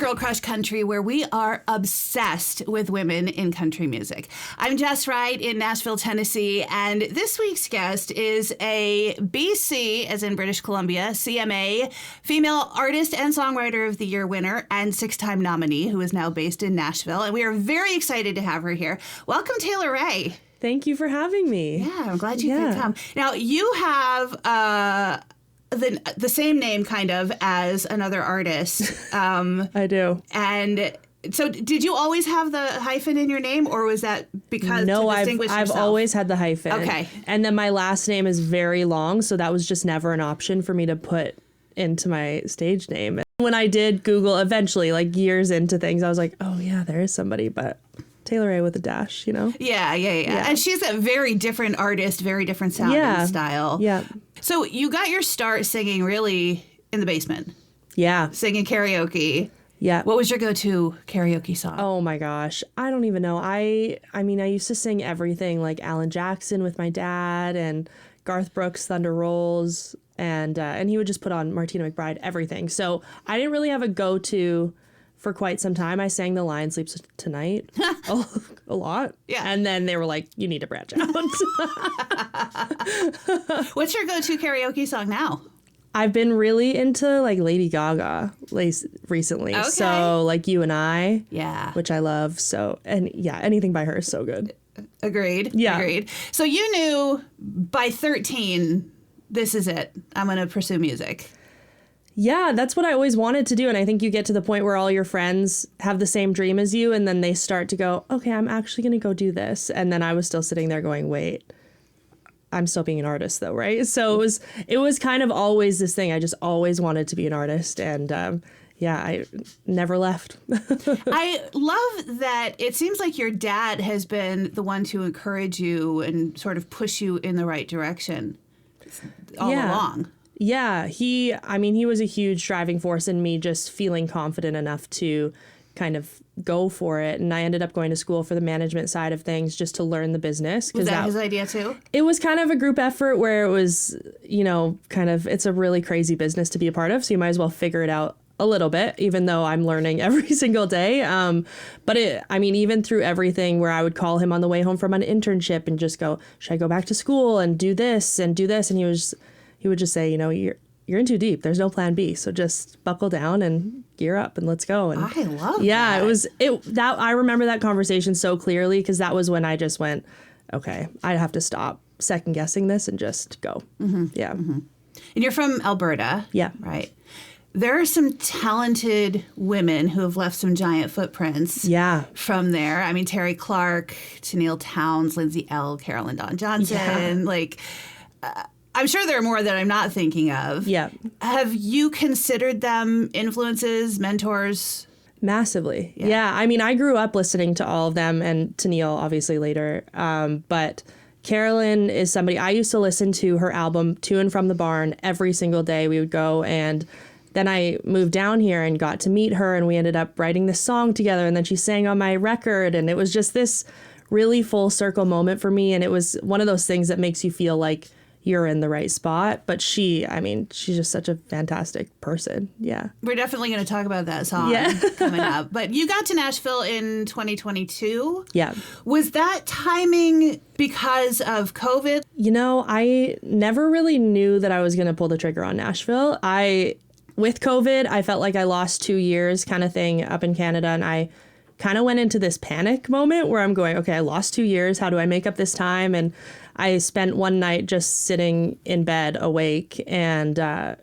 Girl Crush Country, where we are obsessed with women in country music. I'm Jess Wright in Nashville, Tennessee, and this week's guest is a BC, as in British Columbia, CMA, Female Artist and Songwriter of the Year winner and 6-time nominee, who is now based in Nashville. And we are very excited to have her here. Welcome, Taylor-Rae. Thank you for having me. Yeah, I'm glad you could come. Now, you have the same name kind of as another artist. I do. And so did you always have the hyphen in your name, or was that because No, to distinguish I've yourself? always had the hyphen. Okay. And then my last name is very long, so that was just never an option for me to put into my stage name. And when I did Google eventually, like years into things, I was like, oh yeah, there is somebody, but Taylor-Rae with a dash, you know? Yeah. And she's a very different artist, very different sound and style. Yeah. So you got your start singing really in the basement. Yeah. Singing karaoke. Yeah. What was your go-to karaoke song? Oh my gosh. I don't even know. I mean, I used to sing everything like Alan Jackson with my dad and Garth Brooks' Thunder Rolls, and he would just put on Martina McBride, everything. So I didn't really have a go-to for quite some time. I sang The Lion Sleeps Tonight a lot. Yeah. And then they were like, you need to branch out. What's your go-to karaoke song now? I've been really into like Lady Gaga recently. Okay. So like You and I, which I love. So, and yeah, anything by her is so good. Agreed. Yeah. Agreed. So you knew by 13, this is it. I'm going to pursue music. Yeah, that's what I always wanted to do. And I think you get to the point where all your friends have the same dream as you, and then they start to go, okay, I'm actually going to go do this. And then I was still sitting there going, wait, I'm still being an artist though, right? So it was kind of always this thing. I just always wanted to be an artist. And I never left. I love that it seems like your dad has been the one to encourage you and sort of push you in the right direction all along. Yeah, he was a huge driving force in me just feeling confident enough to kind of go for it. And I ended up going to school for the management side of things just to learn the business. Was that his idea too? It was kind of a group effort where it was, it's a really crazy business to be a part of. So you might as well figure it out a little bit, even though I'm learning every single day. But even through everything where I would call him on the way home from an internship and just go, should I go back to school and do this? And he would just say, you're in too deep. There's no plan B. So just buckle down and gear up and let's go. And I love that. Yeah, I remember that conversation so clearly because that was when I just went, okay, I have to stop second guessing this and just go. Mm-hmm. Yeah. Mm-hmm. And you're from Alberta. Yeah. Right. There are some talented women who have left some giant footprints from there. I mean, Terry Clark, Tennille Townes, Lindsay Ell, Carolyn Dawn Johnson. I'm sure there are more that I'm not thinking of. Yeah. Have you considered them influences, mentors? Massively. Yeah. I mean, I grew up listening to all of them and Tennille obviously later. But Carolyn is somebody I used to listen to her album To and From the Barn every single day. We would go, and then I moved down here and got to meet her, and we ended up writing this song together, and then she sang on my record, and it was just this really full circle moment for me. And it was one of those things that makes you feel like you're in the right spot. But she's just such a fantastic person. Yeah. We're definitely going to talk about that song coming up. But you got to Nashville in 2022. Yeah. Was that timing because of COVID? I never really knew that I was going to pull the trigger on Nashville. With COVID, I felt like I lost 2 years kind of thing up in Canada. And I kind of went into this panic moment where I'm going, okay, I lost 2 years. How do I make up this time? And I spent one night just sitting in bed awake. And then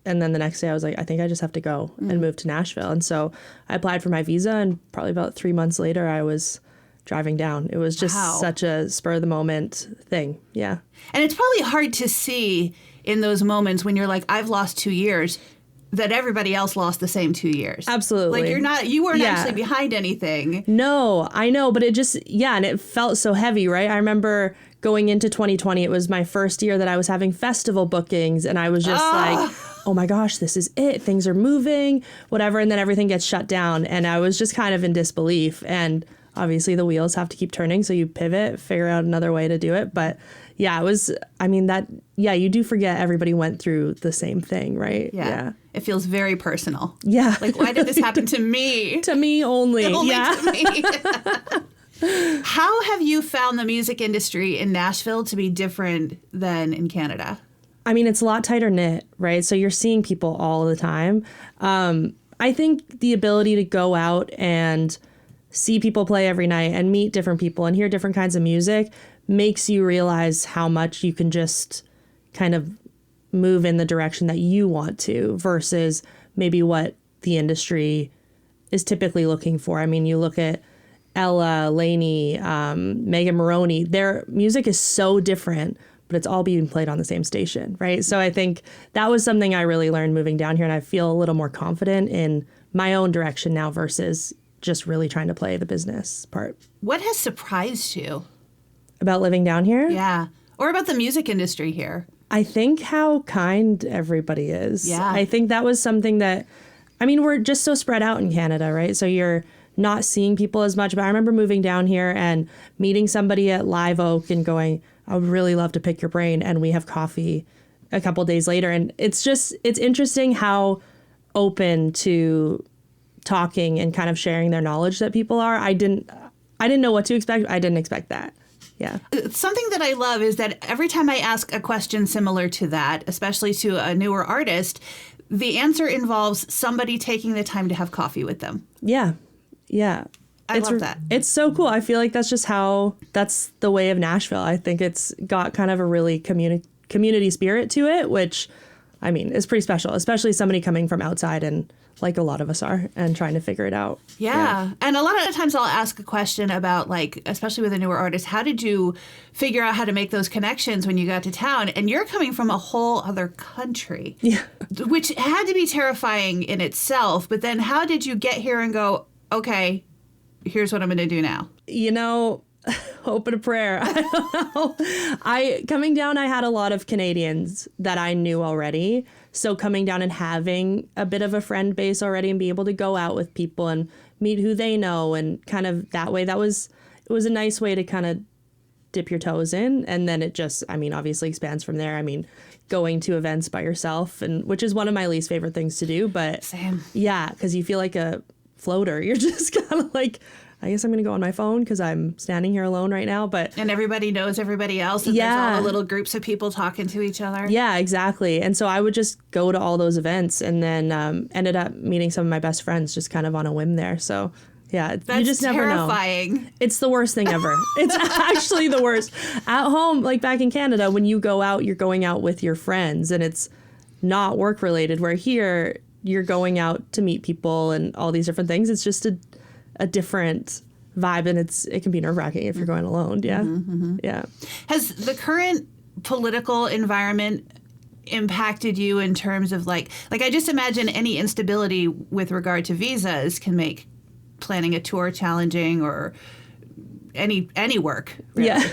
the next day I was like, I think I just have to go and move to Nashville. And so I applied for my visa, and probably about 3 months later, I was driving down. It was just such a spur of the moment thing. Yeah. And it's probably hard to see in those moments when you're like, I've lost 2 years, that everybody else lost the same 2 years. Absolutely. Like you weren't actually behind anything. No, I know, but it just, and it felt so heavy, right? I remember going into 2020, it was my first year that I was having festival bookings, and I was just like, oh my gosh, this is it. Things are moving, whatever. And then everything gets shut down. And I was just kind of in disbelief. And obviously the wheels have to keep turning. So you pivot, figure out another way to do it. But yeah, it was, you do forget everybody went through the same thing, right? Yeah. it feels very personal. Yeah. Like, why did this happen to me? To me only. Only Yeah. to me. How have you found the music industry in Nashville to be different than in Canada? I mean, it's a lot tighter knit, right? So you're seeing people all the time. I think the ability to go out and see people play every night and meet different people and hear different kinds of music makes you realize how much you can just kind of move in the direction that you want to versus maybe what the industry is typically looking for. I mean, you look at Ella, Lainey, Megan Maroney, their music is so different, but it's all being played on the same station, right? So I think that was something I really learned moving down here, and I feel a little more confident in my own direction now versus just really trying to play the business part. What has surprised you? About living down here? Yeah. Or about the music industry here? I think how kind everybody is. Yeah. I think that was something that, I mean, we're just so spread out in Canada, right? So you're not seeing people as much. But I remember moving down here and meeting somebody at Live Oak and going, I would really love to pick your brain. And we have coffee a couple days later. And it's interesting how open to talking and kind of sharing their knowledge that people are. I didn't know what to expect. I didn't expect that. Yeah. Something that I love is that every time I ask a question similar to that, especially to a newer artist, the answer involves somebody taking the time to have coffee with them. Yeah. Yeah. I love that. It's so cool. I feel like that's the way of Nashville. I think it's got kind of a really community spirit to it, which, I mean, is pretty special, especially somebody coming from outside and like a lot of us are and trying to figure it out. Yeah. And a lot of the times I'll ask a question about, like, especially with a newer artist, how did you figure out how to make those connections when you got to town? And you're coming from a whole other country, Yeah. which had to be terrifying in itself. But then how did you get here and go, okay, here's what I'm going to do now? You know, hope and a prayer. I don't know. Coming down, I had a lot of Canadians that I knew already. So coming down and having a bit of a friend base already and be able to go out with people and meet who they know and kind of that way, it was a nice way to kind of dip your toes in. And then it just, I mean, obviously expands from there. I mean, going to events by yourself, and which is one of my least favorite things to do. But Same. Yeah, because you feel like a floater. You're just kind of like, I guess I'm going to go on my phone because I'm standing here alone right now. And everybody knows everybody else. And Yeah. there's all the little groups of people talking to each other. Yeah, exactly. And so I would just go to all those events and then ended up meeting some of my best friends just kind of on a whim there. So yeah, That's you just never know. terrifying. It's the worst thing ever. It's actually the worst. At home, like back in Canada, when you go out, you're going out with your friends and it's not work related, where here you're going out to meet people and all these different things. It's just a different vibe, and it can be nerve-wracking if you're going alone. Yeah. Mm-hmm. Yeah. Has the current political environment impacted you in terms of like I just imagine any instability with regard to visas can make planning a tour challenging, or any work, really. Yeah.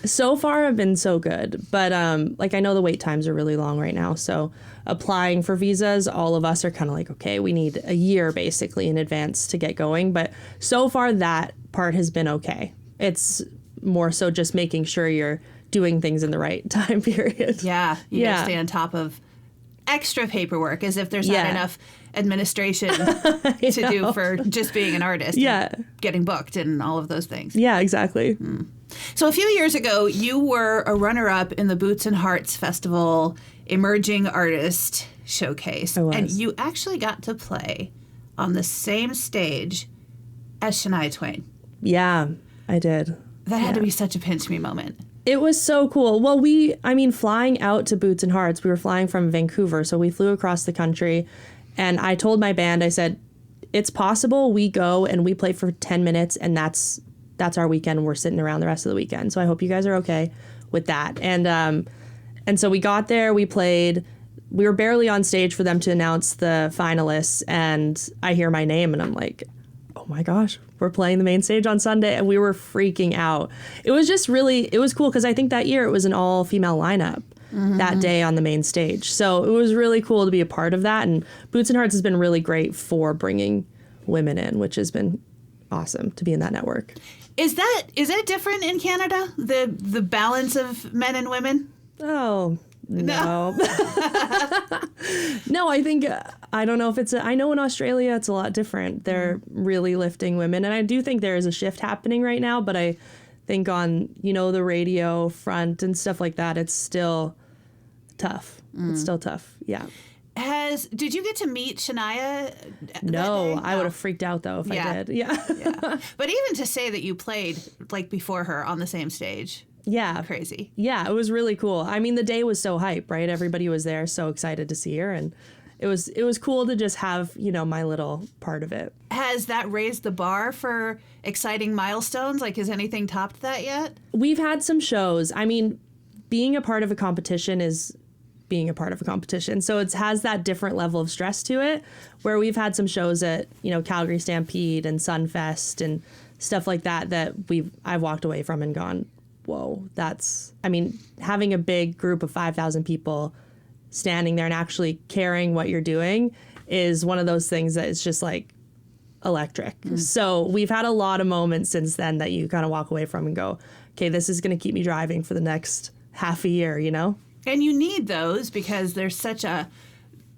So far I've been so good, but like I know the wait times are really long right now, so applying for visas, all of us are kind of like, okay, we need a year basically in advance to get going, but so far that part has been okay. It's more so just making sure you're doing things in the right time period. Yeah, you gotta stay on top of extra paperwork, as if there's not enough administration to do for just being an artist. Yeah. And getting booked and all of those things. Yeah, exactly. So a few years ago, you were a runner-up in the Boots and Hearts Festival Emerging Artist Showcase. I was. And you actually got to play on the same stage as Shania Twain. Yeah, I did. That had to be such a pinch me moment. It was so cool. Well, flying out to Boots and Hearts, we were flying from Vancouver, so we flew across the country, and I told my band, I said, it's possible we go and we play for 10 minutes, and that's our weekend. We're sitting around the rest of the weekend. So I hope you guys are okay with that. And so we got there, we played, we were barely on stage for them to announce the finalists, and I hear my name and I'm like, oh my gosh, we're playing the main stage on Sunday, and we were freaking out. It was just it was cool because I think that year it was an all-female lineup that day on the main stage. So it was really cool to be a part of that, and Boots and Hearts has been really great for bringing women in, which has been awesome to be in that network. Is that different in Canada, the balance of men and women? Oh, No. No, I think, I don't know if I know in Australia it's a lot different. They're really lifting women. And I do think there is a shift happening right now, but I think on, the radio front and stuff like that, it's still tough. It's still tough. Yeah. Did you get to meet Shania? No, I would have freaked out though if I did. Yeah. But even to say that you played like before her on the same stage. Yeah. Crazy. Yeah, it was really cool. I mean, the day was so hype, right? Everybody was there, so excited to see her, and it was cool to just have, my little part of it. Has that raised the bar for exciting milestones? Like, has anything topped that yet? We've had some shows. I mean, being a part of a competition is being a part of a competition. So it has that different level of stress to it, where we've had some shows at, Calgary Stampede and Sunfest and stuff like that I've walked away from and gone, whoa, having a big group of 5,000 people standing there and actually caring what you're doing is one of those things that is just like electric. So we've had a lot of moments since then that you kind of walk away from and go, okay, this is going to keep me driving for the next half a year, And you need those because there's such a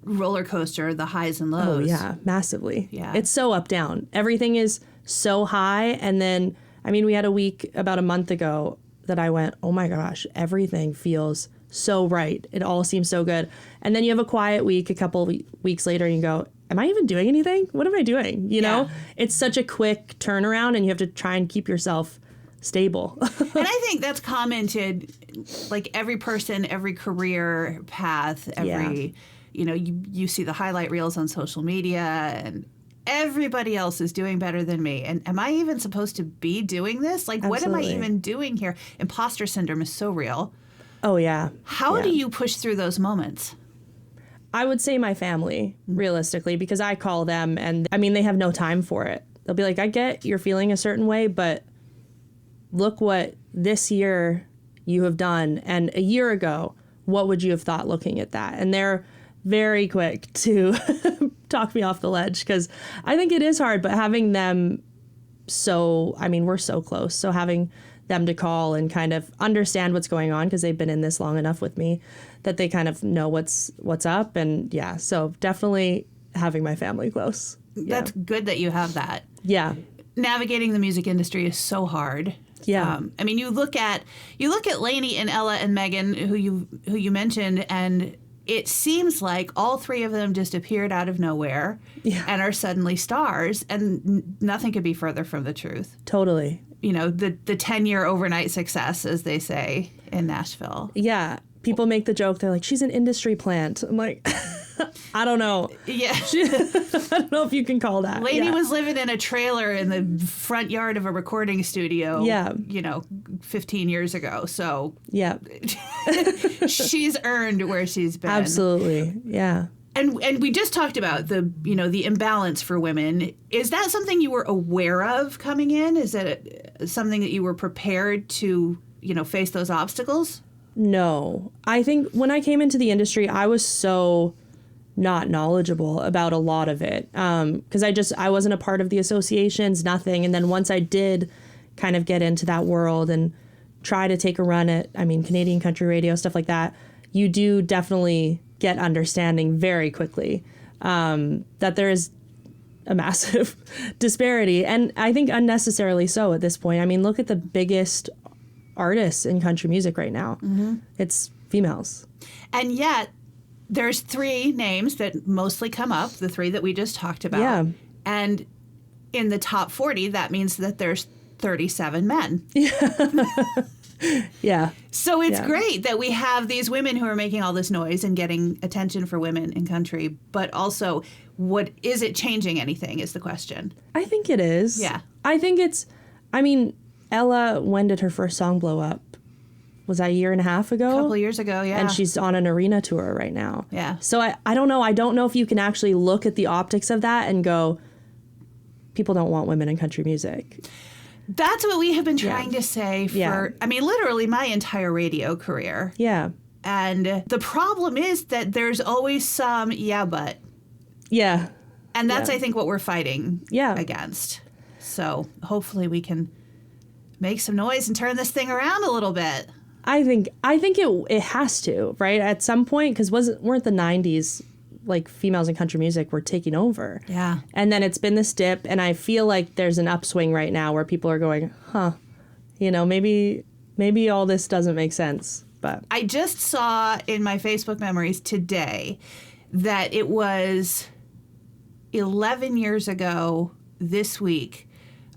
roller coaster, the highs and lows. Oh, yeah, massively. Yeah. It's so up, down. Everything is so high. And then, we had a week about a month ago that I went, oh my gosh, everything feels so right. It all seems so good. And then you have a quiet week a couple weeks later and you go, am I even doing anything? What am I doing? You know, it's such a quick turnaround and you have to try and keep yourself stable. And I think that's common to like every person, every career path, you see the highlight reels on social media and everybody else is doing better than me. And am I even supposed to be doing this? Like, What am I even doing here? Imposter syndrome is so real. Oh, yeah. How do you push through those moments? I would say my family, realistically, because I call them and they have no time for it. They'll be like, I get you're feeling a certain way, but look what this year you have done. And a year ago, what would you have thought looking at that? And they're very quick to talk me off the ledge because I think it is hard, but having them we're so close. So having them to call and kind of understand what's going on because they've been in this long enough with me that they kind of know what's up. And so definitely having my family close. That's good that you have that. Yeah. Navigating the music industry is so hard. Yeah. You look at Lainey and Ella and Megan, who you mentioned, and it seems like all three of them just appeared out of nowhere and are suddenly stars, and nothing could be further from the truth. Totally. The 10-year overnight success, as they say in Nashville. Yeah. People make the joke, they're like, she's an industry plant. I'm like, I don't know. Yeah. I don't know if you can call that. Lainey was living in a trailer in the front yard of a recording studio, 15 years ago. So yeah, she's earned where she's been. Absolutely. Yeah. And we just talked about the imbalance for women. Is that something you were aware of coming in? Is that something that you were prepared to, face those obstacles? No. I think when I came into the industry, I was so not knowledgeable about a lot of it because I wasn't a part of the associations, nothing. And then once I did kind of get into that world and try to take a run at, Canadian country radio, stuff like that, you do definitely get understanding very quickly that there is a massive disparity. And I think unnecessarily so at this point. Look at the biggest artists in country music right now. Mm-hmm. It's females. And yet there's three names that mostly come up, the three that we just talked about. Yeah. And in the top 40, that means that there's 37 men. Yeah. So it's great that we have these women who are making all this noise and getting attention for women in country, but also what is it changing anything is the question. I think it is. Yeah. I think it's, Ella, when did her first song blow up? Was that a year and a half ago? A couple of years ago, yeah. And she's on an arena tour right now. Yeah. So I don't know. I don't know if you can actually look at the optics of that and go, people don't want women in country music. That's what we have been trying to say for, literally my entire radio career. Yeah. And the problem is that there's always some, but. Yeah. And that's, I think, what we're fighting against. So hopefully we can make some noise and turn this thing around a little bit. I think it has to, right? At some point, because weren't the 90s like females in country music were taking over? Yeah. And then it's been this dip, and I feel like there's an upswing right now where people are going, maybe all this doesn't make sense. But I just saw in my Facebook memories today that it was 11 years ago this week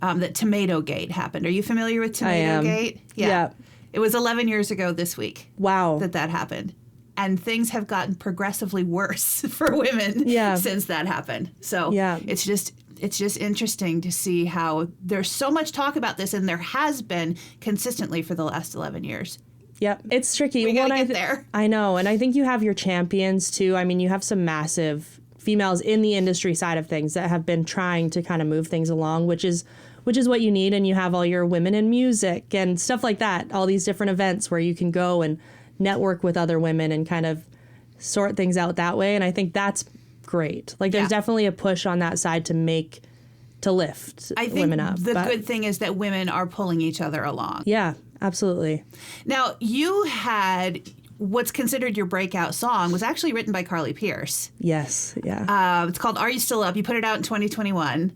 that Tomato Gate happened. Are you familiar with Tomato Gate? Yeah. It was 11 years ago this week. Wow. That happened. And things have gotten progressively worse for women since that happened. So it's just interesting to see how there's so much talk about this, and there has been consistently for the last 11 years. Yep. It's tricky. We gotta get there. I know. And I think you have your champions too. I mean, you have some massive females in the industry side of things that have been trying to kind of move things along, which is what you need. And you have all your women in music and stuff like that, all these different events where you can go and network with other women and kind of sort things out that way. And I think that's great. Like there's definitely a push on that side to lift women up. The good thing is that women are pulling each other along. Yeah, absolutely. Now, you had what's considered your breakout song was actually written by Pearce. Yes, yeah. It's called Are You Still Up? You put it out in 2021.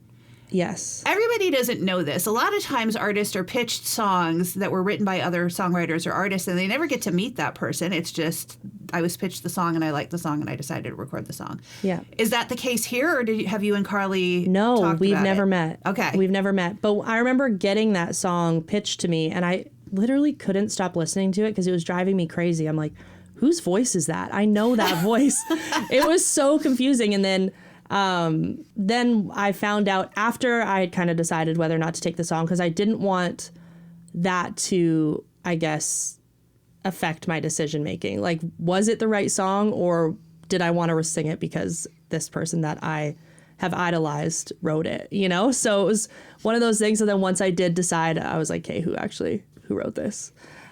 Yes. Everybody doesn't know this. A lot of times artists are pitched songs that were written by other songwriters or artists, and they never get to meet that person. It's just, I was pitched the song, and I liked the song, and I decided to record the song. Yeah. Is that the case here, or have you and Carly No, talked we've about never it? met. Okay. We've never met. But I remember getting that song pitched to me, and I literally couldn't stop listening to it because it was driving me crazy. I'm like, whose voice is that? I know that voice. It was so confusing. And then I found out after I had kind of decided whether or not to take the song, because I didn't want that to, I guess, affect my decision making. Like, was it the right song, or did I want to sing it because this person that I have idolized wrote it, So it was one of those things. And then once I did decide, I was like, hey, who wrote this?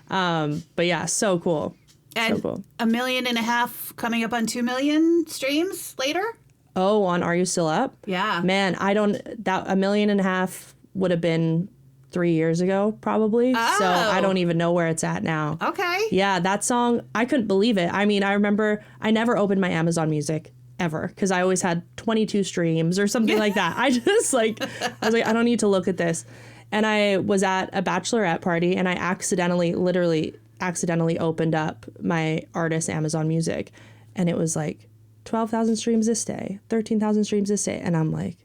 But yeah, so cool. And so cool. 1.5 million coming up on 2 million streams later? Oh, on Are You Still Up? Yeah. Man, that 1.5 million would have been 3 years ago, probably. Oh. So I don't even know where it's at now. Okay. Yeah, that song, I couldn't believe it. I mean, I remember I never opened my Amazon Music ever because I always had 22 streams or something like that. I was like, I don't need to look at this. And I was at a bachelorette party, and I literally accidentally opened up my artist Amazon Music, and it was like 12,000 streams this day, 13,000 streams this day. And I'm like,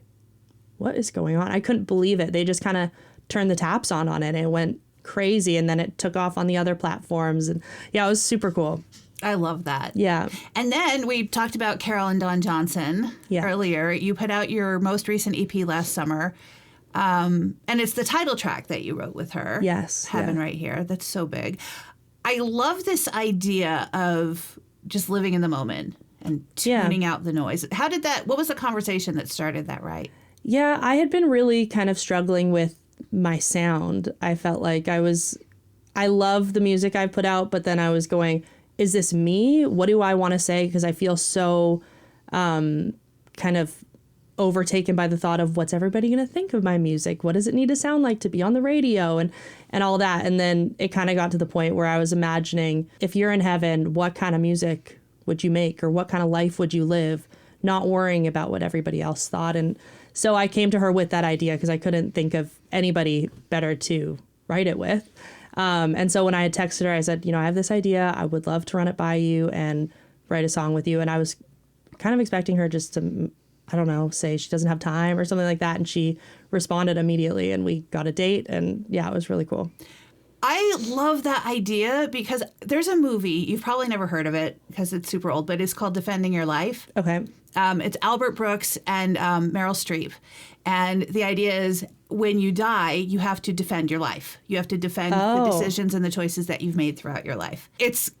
what is going on? I couldn't believe it. They just kind of turned the taps on it, and it went crazy. And then it took off on the other platforms. And yeah, it was super cool. I love that. Yeah. And then we talked about Carolyn Dawn Johnson earlier. You put out your most recent EP last summer. And it's the title track that you wrote with her. Yes. Heaven Right Here. That's so big. I love this idea of just living in the moment and tuning out the noise. What was the conversation that started that, right? Yeah, I had been really kind of struggling with my sound. I felt like I love the music I put out, but then I was going, is this me? What do I want to say? Because I feel so kind of overtaken by the thought of what's everybody going to think of my music? What does it need to sound like to be on the radio and all that? And then it kind of got to the point where I was imagining, if you're in heaven, what kind of music would you make, or what kind of life would you live, not worrying about what everybody else thought. And so I came to her with that idea because I couldn't think of anybody better to write it with. And so when I had texted her, I said, I have this idea. I would love to run it by you and write a song with you. And I was kind of expecting her just to, I don't know, say she doesn't have time or something like that. And she responded immediately, and we got a date. And yeah, it was really cool. I love that idea because there's a movie, you've probably never heard of it because it's super old, but it's called Defending Your Life. Okay. It's Albert Brooks and Meryl Streep. And the idea is when you die, you have to defend your life. You have to defend the decisions and the choices that you've made throughout your life. It's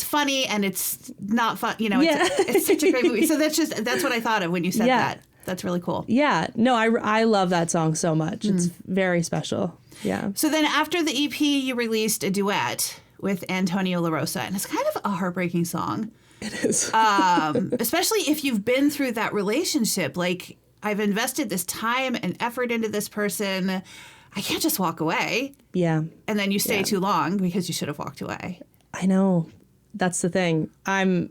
funny and it's not fun. It's such a great movie. So that's what I thought of when you said that. That's really cool. Yeah. No, I love that song so much. It's very special. Yeah. So then after the EP, you released a duet with Antonio La Rosa, and it's kind of a heartbreaking song. It is. Especially if you've been through that relationship. Like, I've invested this time and effort into this person. I can't just walk away. Yeah. And then you stay too long because you should have walked away. I know. That's the thing. I'm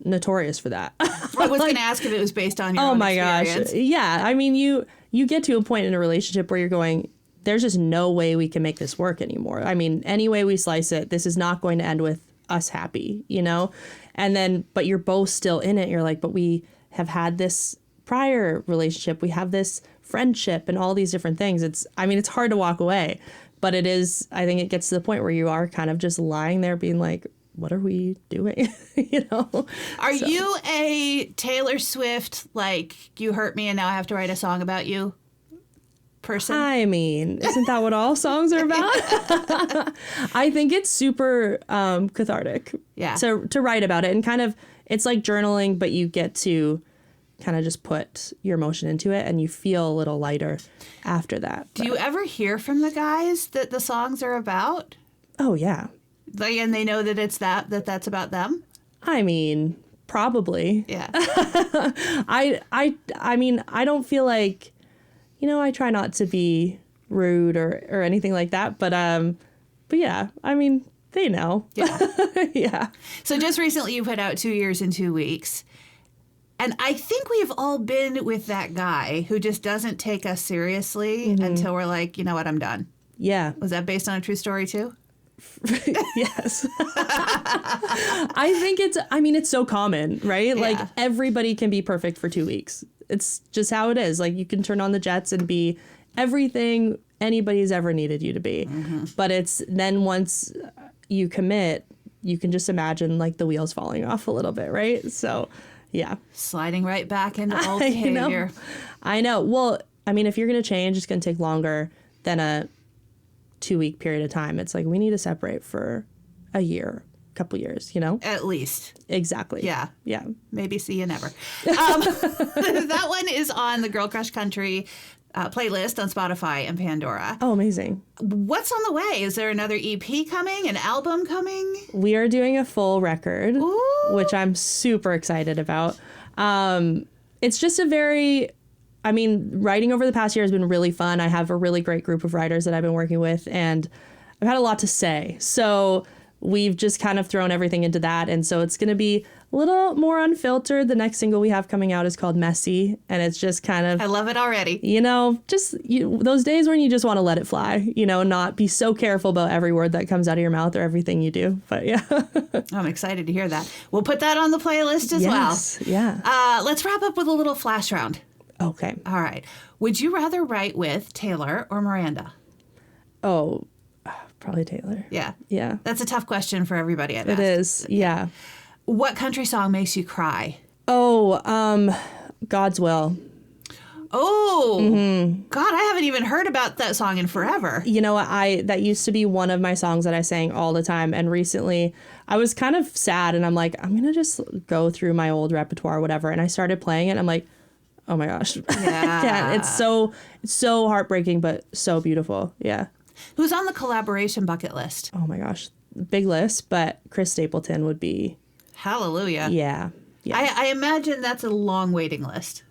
notorious for that. I was going to ask if it was based on your own experience. Gosh. Yeah. I mean, you get to a point in a relationship where you're going, there's just no way we can make this work anymore. I mean, any way we slice it, this is not going to end with us happy, you know? And then, but you're both still in it. You're like, but we have had this prior relationship. We have this friendship and all these different things. It's hard to walk away, but it is, I think it gets to the point where you are kind of just lying there being like, what are we doing? You know? Are you a Taylor Swift, like, you hurt me and now I have to write a song about you person? I mean, isn't that what all songs are about? I think it's super cathartic to write about it, and kind of, it's like journaling, but you get to kind of just put your emotion into it and you feel a little lighter after that. Do you ever hear from the guys that the songs are about? Oh, yeah. Like, and they know that it's that's about them? I mean, probably. Yeah. I mean, I don't feel like, you know, I try not to be rude or anything like that, but yeah, I mean, they know. Yeah. Yeah. So just recently you put out 2 years and 2 weeks. And I think we've all been with that guy who just doesn't take us seriously until we're like, you know what, I'm done. Yeah. Was that based on a true story too? Yes. I think it's so common, right? Yeah. Like, everybody can be perfect for 2 weeks. It's just how it is. Like, you can turn on the jets and be everything anybody's ever needed you to be. But it's then once you commit, you can just imagine like the wheels falling off a little bit, right? So, yeah. Sliding right back into old behavior. I know. Well, I mean, if you're going to change, it's going to take longer than a 2 week period of time. It's like, we need to separate for a year, couple years, you know? At least. Exactly. Yeah. Yeah. Maybe see you never. That one is on the Girl Crush Country playlist on Spotify and Pandora. Oh, amazing. What's on the way? Is there another EP coming? An album coming? We are doing a full record, Ooh. which I'm super excited about. It's just writing over the past year has been really fun. I have a really great group of writers that I've been working with, and I've had a lot to say. So we've just kind of thrown everything into that. And so it's going to be a little more unfiltered. The next single we have coming out is called Messy. And it's just kind of, I love it already. you know, just those days when you just want to let it fly, you know, not be so careful about every word that comes out of your mouth or everything you do. But yeah. I'm excited to hear that. We'll put that on the playlist as Yes, well. Yeah. Let's wrap up with a little flash round. Okay. All right. Would you rather write with Taylor or Miranda? Oh, probably Taylor. Yeah. Yeah. That's a tough question for everybody. It is. Yeah. What country song makes you cry? Oh, God's Will. Oh, God, I haven't even heard about that song in forever. You know, that used to be one of my songs that I sang all the time. And recently I was kind of sad and I'm like, I'm going to just go through my old repertoire or whatever. And I started playing it and I'm like, oh my gosh. Yeah. Yeah, it's so heartbreaking, but so beautiful. Yeah. Who's on the collaboration bucket list? Oh my gosh. Big list, but Chris Stapleton would be. Hallelujah. Yeah. Yeah. I imagine that's a long waiting list.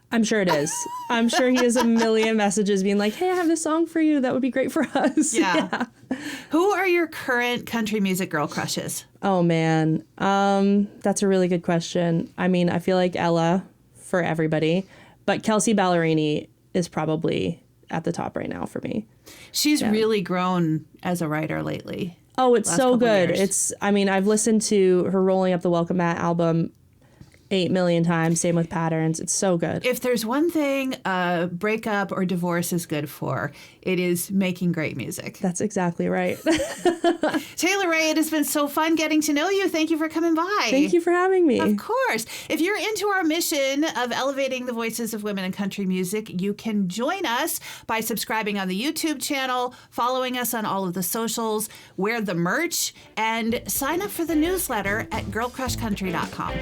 I'm sure it is. I'm sure he has a million messages being like, hey, I have this song for you. That would be great for us. Yeah. Who are your current country music girl crushes? Oh, man. That's a really good question. I mean, I feel like Ella for everybody, but Kelsey Ballerini is probably at the top right now for me. She's really grown as a writer lately. Oh, it's so good. Years. I've listened to her Rolling Up the Welcome Mat album 8 million times. Same with Patterns. It's so good. If there's one thing a breakup or divorce is good for, it is making great music. That's exactly right. Taylor-Rae, it has been so fun getting to know you. Thank you for coming by. Thank you for having me. Of course. If you're into our mission of elevating the voices of women in country music, you can join us by subscribing on the YouTube channel, following us on all of the socials, wear the merch, and sign up for the newsletter at girlcrushcountry.com.